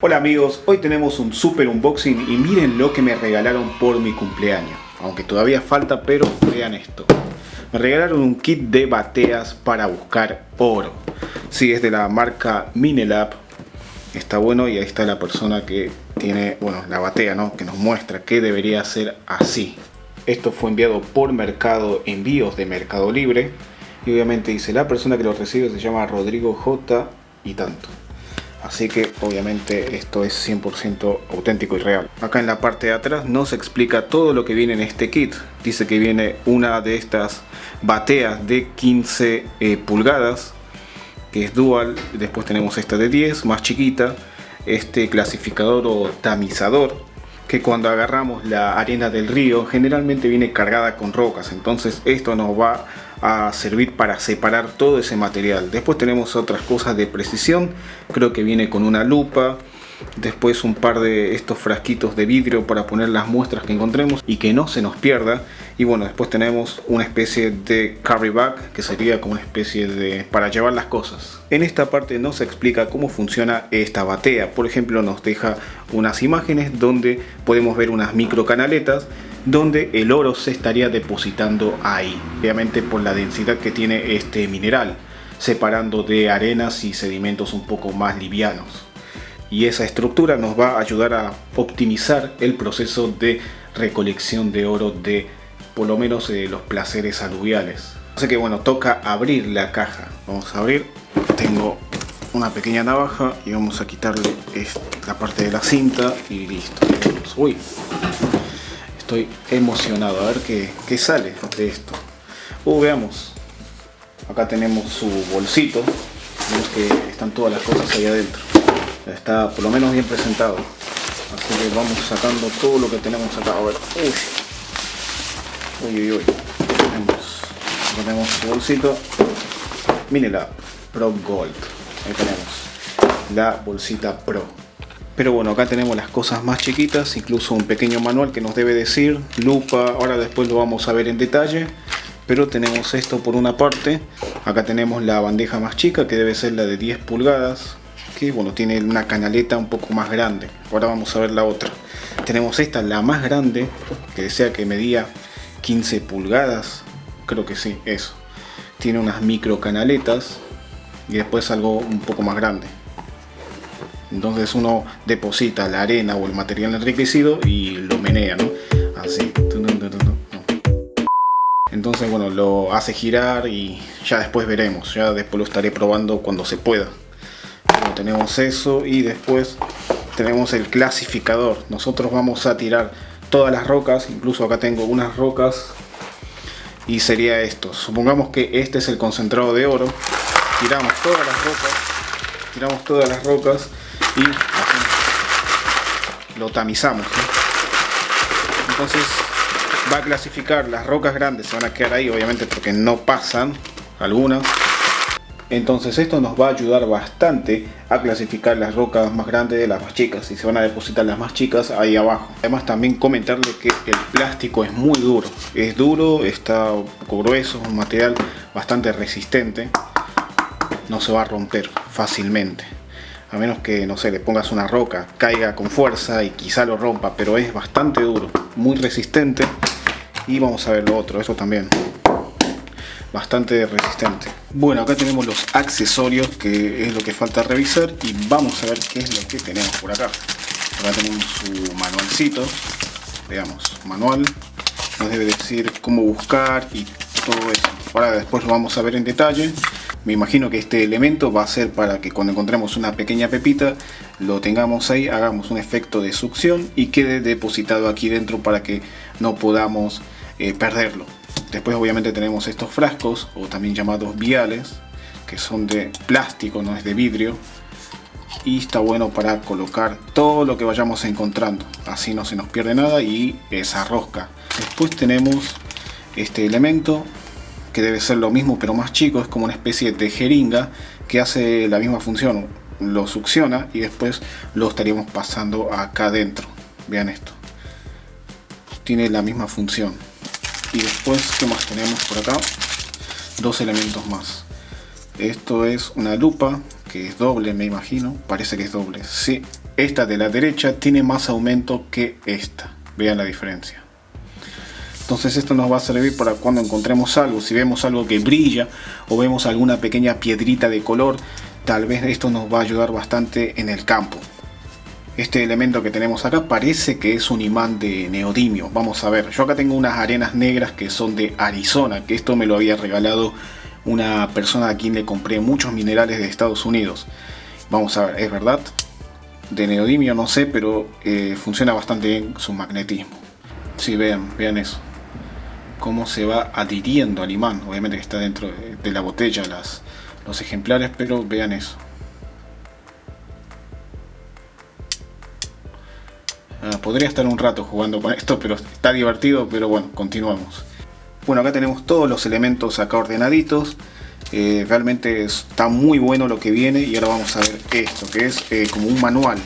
Hola amigos, hoy tenemos un super unboxing y miren lo que me regalaron por mi cumpleaños. Aunque todavía falta, pero vean esto. Me regalaron un kit de bateas para buscar oro. Sí, es de la marca Minelab. Está bueno y ahí está la persona que tiene, bueno, la batea, ¿no? Que nos muestra que debería ser así. Esto fue enviado por Mercado Envíos de Mercado Libre. Y obviamente dice, la persona que lo recibe se llama Rodrigo J. y tanto. Así que obviamente esto es 100% auténtico y real. Acá en la parte de atrás nos explica todo lo que viene en este kit. Dice que viene una de estas bateas de 15 pulgadas, que es dual. Después tenemos esta de 10, más chiquita. Este clasificador o tamizador, que cuando agarramos la arena del río generalmente viene cargada con rocas. Entonces esto nos va a servir para separar todo ese material. Después tenemos otras cosas de precisión, creo que viene con una lupa. Después un par de estos frasquitos de vidrio para poner las muestras que encontremos y que no se nos pierda. Y bueno, después tenemos una especie de carry bag, que sería como una especie de para llevar las cosas. En esta parte nos explica cómo funciona esta batea. Por ejemplo, nos deja unas imágenes donde podemos ver unas micro canaletas donde el oro se estaría depositando ahí, obviamente por la densidad que tiene este mineral, separando de arenas y sedimentos un poco más livianos. Y esa estructura nos va a ayudar a optimizar el proceso de recolección de oro de por lo menos los placeres aluviales. Así que bueno, toca abrir la caja. Vamos a abrir. Tengo una pequeña navaja y vamos a quitarle la parte de la cinta y listo. Uy, estoy emocionado a ver qué sale de esto. Veamos. Acá tenemos su bolsito. Vemos que están todas las cosas ahí adentro. Está por lo menos bien presentado. Así que vamos sacando todo lo que tenemos acá. A ver. Uy. Tenemos su bolsito. Minelab Pro Gold. Ahí tenemos la bolsita Pro. Pero bueno, acá tenemos las cosas más chiquitas, incluso un pequeño manual que nos debe decir, lupa, ahora después lo vamos a ver en detalle. Pero tenemos esto por una parte. Acá tenemos la bandeja más chica, que debe ser la de 10 pulgadas. Que bueno, tiene una canaleta un poco más grande. Ahora vamos a ver la otra. Tenemos esta, la más grande, que decía que medía 15 pulgadas. Creo que sí, eso. Tiene unas micro canaletas. Y después algo un poco más grande. Entonces uno deposita la arena o el material enriquecido y lo menea, ¿no? Así. Entonces bueno, lo hace girar y ya después veremos. Ya después lo estaré probando cuando se pueda. Bueno, tenemos eso y después tenemos el clasificador. Nosotros vamos a tirar todas las rocas. Incluso acá tengo unas rocas. Y sería esto. Supongamos que este es el concentrado de oro. Tiramos todas las rocas. Y lo tamizamos, ¿sí? Entonces va a clasificar las rocas grandes, se van a quedar ahí obviamente porque no pasan algunas. Entonces esto nos va a ayudar bastante a clasificar las rocas más grandes de las más chicas, y se van a depositar las más chicas ahí abajo. Además también comentarle que el plástico es muy duro, está un poco grueso, es un material bastante resistente, no se va a romper fácilmente. A menos que, no sé, le pongas una roca, caiga con fuerza y quizá lo rompa, pero es bastante duro, muy resistente. Y vamos a ver lo otro, eso también, bastante resistente. Bueno, acá tenemos los accesorios, que es lo que falta revisar, y vamos a ver qué es lo que tenemos por acá. Acá tenemos su manualcito, veamos, manual, nos debe decir cómo buscar y todo eso. Ahora después lo vamos a ver en detalle. Me imagino que este elemento va a ser para que cuando encontremos una pequeña pepita lo tengamos ahí, hagamos un efecto de succión y quede depositado aquí dentro para que no podamos perderlo. Después obviamente tenemos estos frascos, o también llamados viales, que son de plástico, no es de vidrio. Y está bueno para colocar todo lo que vayamos encontrando, así no se nos pierde nada y esa rosca. Después tenemos este elemento, que debe ser lo mismo pero más chico, es como una especie de jeringa que hace la misma función, lo succiona y después lo estaríamos pasando acá adentro. Vean esto, tiene la misma función. Y después, ¿qué más tenemos por acá? Dos elementos más. Esto es una lupa, que es doble, me imagino, parece que es doble, sí, esta de la derecha tiene más aumento que esta. Vean la diferencia. Entonces esto nos va a servir para cuando encontremos algo. Si vemos algo que brilla o vemos alguna pequeña piedrita de color, tal vez esto nos va a ayudar bastante en el campo. Este elemento que tenemos acá parece que es un imán de neodimio. Vamos a ver, yo acá tengo unas arenas negras que son de Arizona, que esto me lo había regalado una persona a quien le compré muchos minerales de Estados Unidos. Vamos a ver, ¿es verdad? De neodimio no sé, pero funciona bastante bien su magnetismo. Sí, vean eso. Cómo se va adhiriendo al imán. Obviamente que está dentro de la botella los ejemplares, pero vean eso. Podría estar un rato jugando con esto, pero está divertido. Pero bueno, continuamos. Bueno, acá tenemos todos los elementos acá ordenaditos. Realmente está muy bueno lo que viene. Y ahora vamos a ver esto, que es como un manual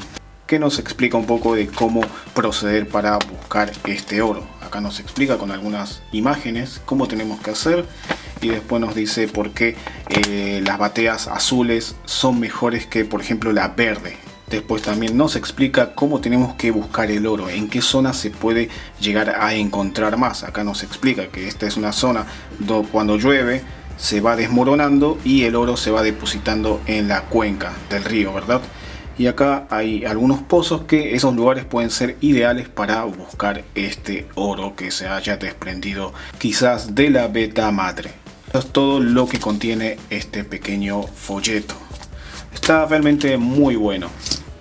que nos explica un poco de cómo proceder para buscar este oro. Acá nos explica con algunas imágenes cómo tenemos que hacer. Y después nos dice por qué las bateas azules son mejores que, por ejemplo, la verde. Después también nos explica cómo tenemos que buscar el oro, en qué zona se puede llegar a encontrar más. Acá nos explica que esta es una zona donde cuando llueve se va desmoronando y el oro se va depositando en la cuenca del río, ¿verdad? Y acá hay algunos pozos que esos lugares pueden ser ideales para buscar este oro que se haya desprendido quizás de la beta madre. Esto es todo lo que contiene este pequeño folleto. Está realmente muy bueno.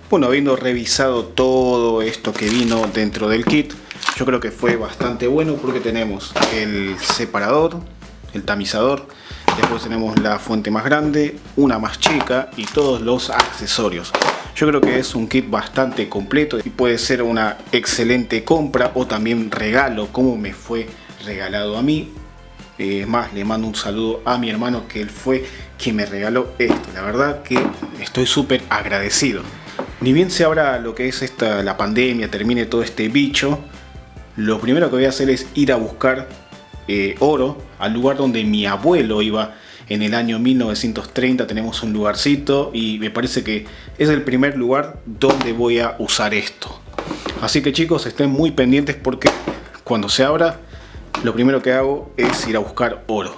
Bueno, habiendo revisado todo esto que vino dentro del kit, yo creo que fue bastante bueno porque tenemos el separador, el tamizador, después tenemos la fuente más grande, una más chica y todos los accesorios. Yo creo que es un kit bastante completo y puede ser una excelente compra o también regalo, como me fue regalado a mí. Es más, le mando un saludo a mi hermano, que él fue quien me regaló esto. La verdad que estoy súper agradecido. Ni bien se abra lo que es la pandemia, termine todo este bicho, lo primero que voy a hacer es ir a buscar oro al lugar donde mi abuelo iba en el año 1930. Tenemos un lugarcito y me parece que es el primer lugar donde voy a usar esto. Así que chicos, estén muy pendientes porque cuando se abra, lo primero que hago es ir a buscar oro.